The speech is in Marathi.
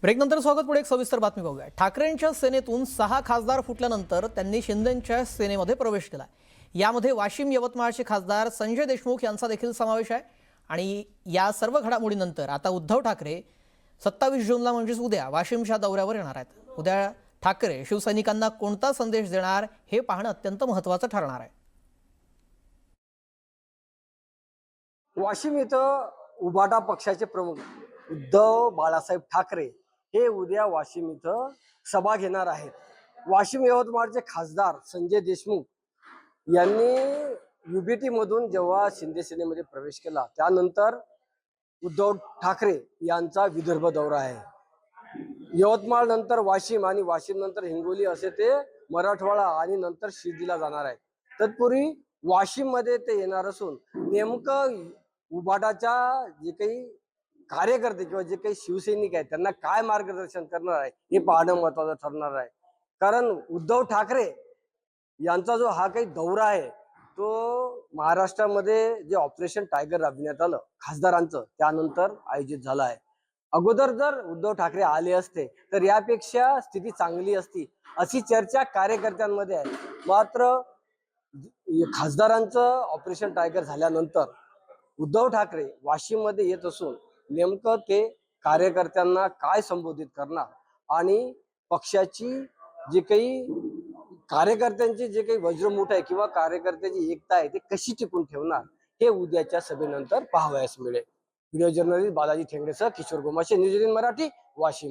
ब्रेकनंतर स्वागत. पुढे एक सविस्तर बातमी बघूया. ठाकरेंच्या सेनेतून 6 खासदार फुटल्यानंतर त्यांनी शिंदेंच्या सेनेमध्ये प्रवेश केला. यामध्ये वाशिम यवतमाळचे खासदार संजय देशमुख यांचा देखील समावेश आहे. आणि या सर्व घडामोडीनंतर आता उद्धव ठाकरे 27 जूनला म्हणजेच उद्या वाशिमच्या दौऱ्यावर येणार आहेत. उद्या ठाकरे शिवसैनिकांना कोणता संदेश देणार हे पाहणं अत्यंत महत्त्वाचं ठरणार आहे. वाशिम इथं उभाटा पक्षाचे प्रमुख उद्धव बाळासाहेब ठाकरे हे उद्या वाशिम इथं सभा घेणार आहेत. वाशिम यवतमाळचे खासदार संजय देशमुख यांनी युबीटी मधून जेव्हा शिंदे सेनेमध्ये प्रवेश केला त्यानंतर उद्धव ठाकरे यांचा विदर्भ दौरा आहे. यवतमाळ नंतर वाशिम आणि वाशिम नंतर हिंगोली असे ते मराठवाडा आणि नंतर शिर्डीला जाणार आहेत. तत्पूर्वी वाशिम मध्ये ते येणार असून नेमकं उभाटाच्या जे काही कार्यकर्ते किंवा जे काही शिवसैनिक आहेत त्यांना काय मार्गदर्शन करणार आहे हे पाहणं महत्वाचं ठरणार आहे. कारण उद्धव ठाकरे यांचा जो हा काही दौरा आहे तो महाराष्ट्रामध्ये जे ऑपरेशन टायगर राबविण्यात आलं खासदारांचं त्यानंतर आयोजित झालं आहे. अगोदर जर उद्धव ठाकरे आले असते तर यापेक्षा स्थिती चांगली असती अशी चर्चा कार्यकर्त्यांमध्ये आहे. मात्र खासदारांचं ऑपरेशन टायगर झाल्यानंतर उद्धव ठाकरे वाशिम मध्ये येत असून नेमकं ते कार्यकर्त्यांना काय संबोधित करणार आणि पक्षाची जे काही कार्यकर्त्यांची जे काही वज्रमुठ आहे किंवा कार्यकर्त्याची एकता आहे ते कशी टिकून ठेवणार हे उद्याच्या सभेनंतर पाहावयास मिळेल. व्हिडिओ जर्नलिस्ट बालाजी ठेंगडेसह किशोर गोमाशे, न्यूज 18 मराठी, वाशिम.